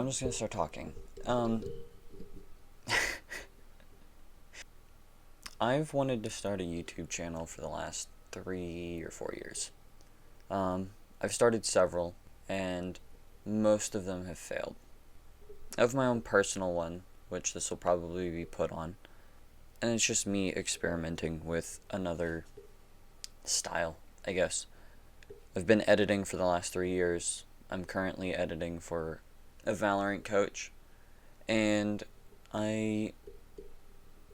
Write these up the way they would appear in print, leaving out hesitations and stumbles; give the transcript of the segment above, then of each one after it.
I'm just gonna start talking. I've wanted to start a YouTube channel for the last 3 or 4 years. I've started several, and most of them have failed. I have my own personal one, which this will probably be put on, and it's just me experimenting with another style, I guess. I've been editing for the last 3 years. I'm currently editing for a Valorant coach, and I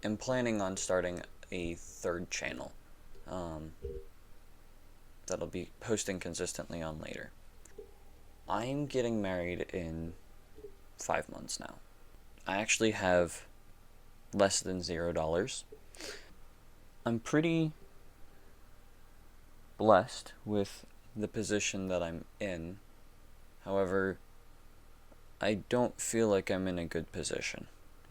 am planning on starting a third channel um, that'll be posting consistently on later. I'm getting married in 5 months now. I actually have less than $0. I'm pretty blessed with the position that I'm in. However, I don't feel like I'm in a good position,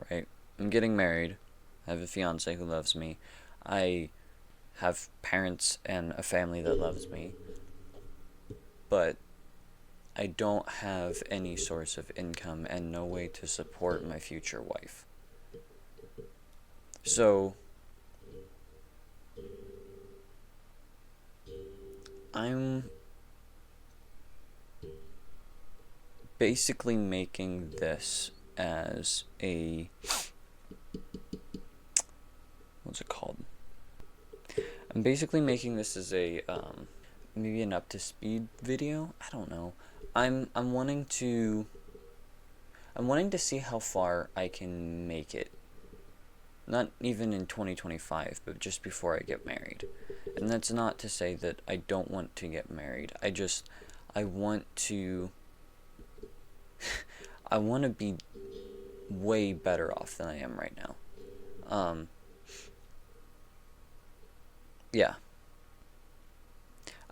right? I'm getting married. I have a fiance who loves me. I have parents and a family that loves me. But I don't have any source of income and no way to support my future wife. So, I'm basically making this as a, what's it called? I'm basically making this as a maybe an up to speed video. I don't know. I'm wanting to see how far I can make it. Not even in 2025, but just before I get married. And that's not to say that I don't want to get married. I want to I want to be way better off than I am right now. Yeah.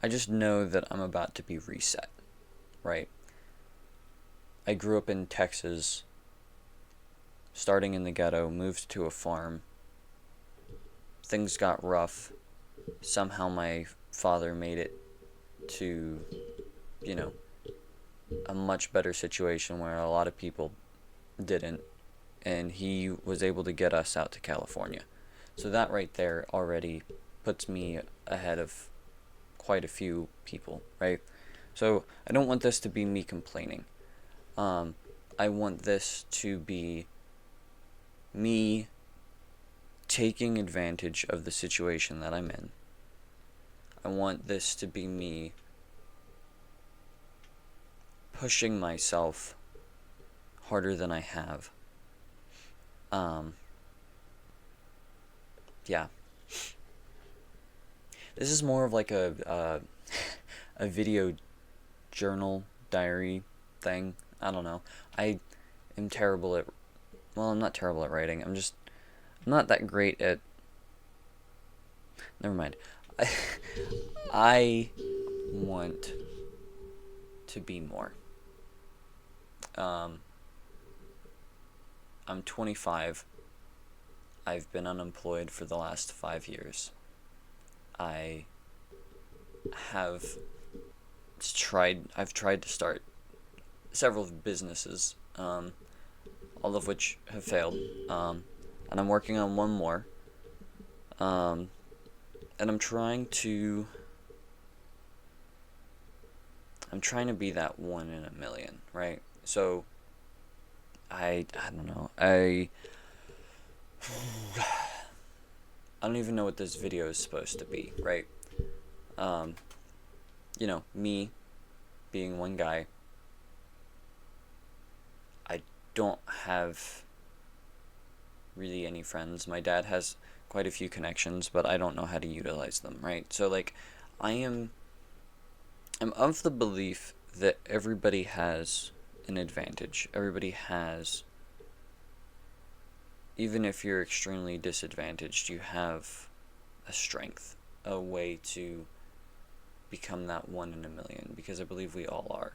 I just know that I'm about to be reset, right? I grew up in Texas, starting in the ghetto, moved to a farm. Things got rough. Somehow my father made it to, you know, a much better situation where a lot of people didn't, and he was able to get us out to California. So that right there already puts me ahead of quite a few people, right? So I don't want this to be me complaining. I want this to be me taking advantage of the situation that I'm in. I want this to be me pushing myself harder than I have. Yeah. This is more of like a video journal diary thing. I don't know. I am terrible at, well, I'm not terrible at writing. I'm not that great at, never mind. I, I want to be more. I'm 25. I've been unemployed for the last 5 years. I have I've tried to start several businesses, all of which have failed, and I'm working on one more, and I'm trying to be that one in a million, right? So I don't know. I don't even know what this video is supposed to be, right? Me being one guy. I don't have really any friends. My dad has quite a few connections, but I don't know how to utilize them, right? So like I'm of the belief that everybody has an advantage. Everybody has, even if you're extremely disadvantaged, you have a strength, a way to become that one in a million, because I believe we all are.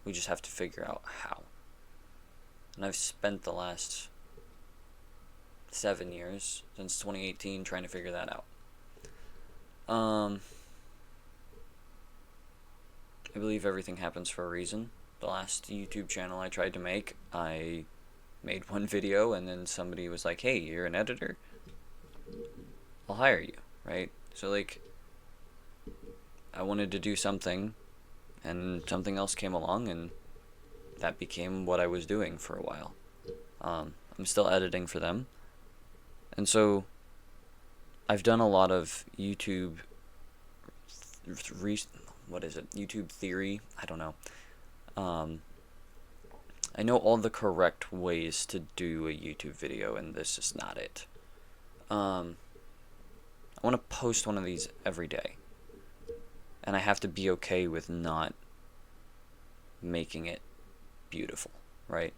We just have to figure out how. And I've spent the last 7 years, since 2018, trying to figure that out. I believe everything happens for a reason. The last YouTube channel I tried to make, I made one video and then somebody was like, hey, you're an editor? I'll hire you, right? So like, I wanted to do something and something else came along and that became what I was doing for a while. I'm still editing for them. And so I've done a lot of YouTube YouTube theory? I don't know. I know all the correct ways to do a YouTube video, and this is not it. I want to post one of these every day, and I have to be okay with not making it beautiful, right?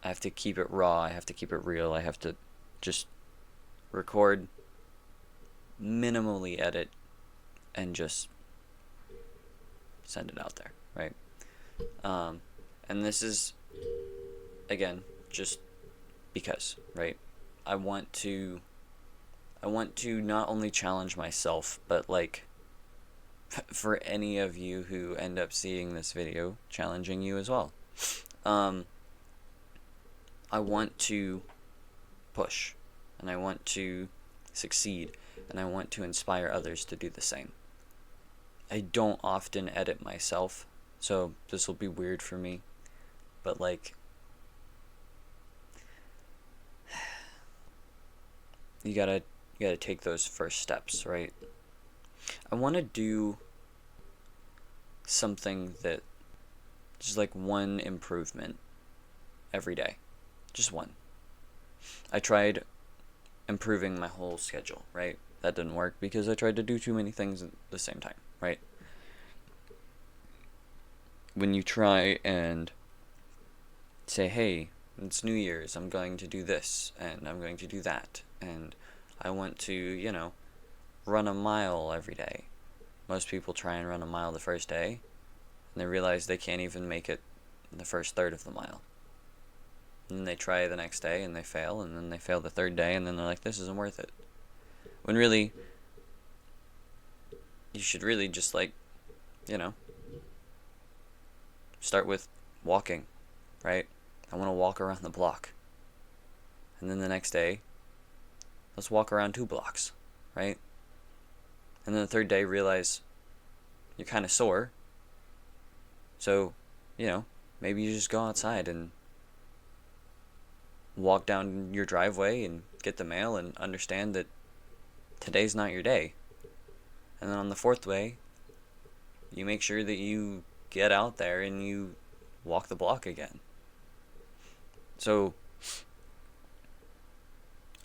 I have to keep it raw, I have to keep it real, I have to just record, minimally edit, and just send it out there, right? And this is, again, just because, right? I want to not only challenge myself, but like, for any of you who end up seeing this video, challenging you as well. I want to push, and I want to succeed, and I want to inspire others to do the same. I don't often edit myself, so this will be weird for me, but like, you gotta take those first steps, right? I want to do something that just like one improvement every day, just one. I tried improving my whole schedule, right? That didn't work because I tried to do too many things at the same time, right? When you try and say, hey, it's New Year's, I'm going to do this, and I'm going to do that, and I want to, run a mile every day. Most people try and run a mile the first day, and they realize they can't even make it the first third of the mile. And then they try the next day, and they fail, and then they fail the third day, and then they're like, this isn't worth it. When really, you should really just start with walking, right? I want to walk around the block. And then the next day, let's walk around 2 blocks, right? And then the third day, realize you're kind of sore. So, maybe you just go outside and walk down your driveway and get the mail and understand that today's not your day. And then on the 4th day, you make sure that you get out there and you walk the block again. So,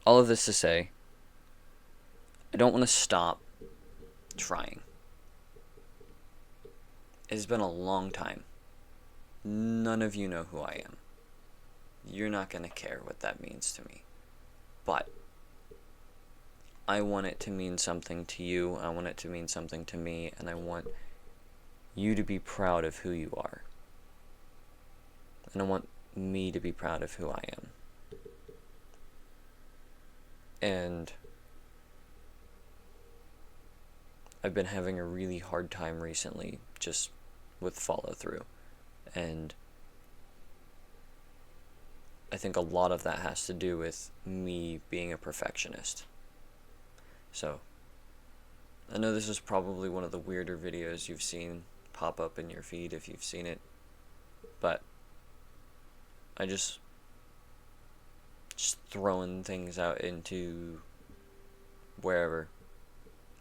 all of this to say, I don't want to stop trying. It's been a long time. None of you know who I am. You're not going to care what that means to me. But I want it to mean something to you. I want it to mean something to me. And I want you to be proud of who you are. And I want me to be proud of who I am. And I've been having a really hard time recently just with follow through. And I think a lot of that has to do with me being a perfectionist. So, I know this is probably one of the weirder videos you've seen pop up in your feed if you've seen it, but I just throwing things out into wherever,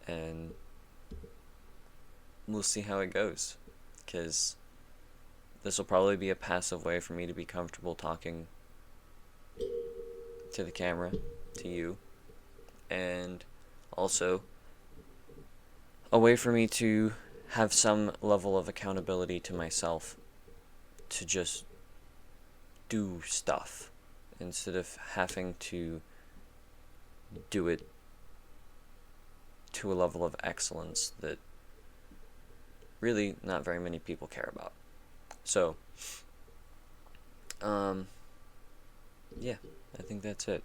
and we'll see how it goes, because this will probably be a passive way for me to be comfortable talking to the camera, to you, and also a way for me to have some level of accountability to myself to just do stuff instead of having to do it to a level of excellence that really not very many people care about. So, yeah, I think that's it.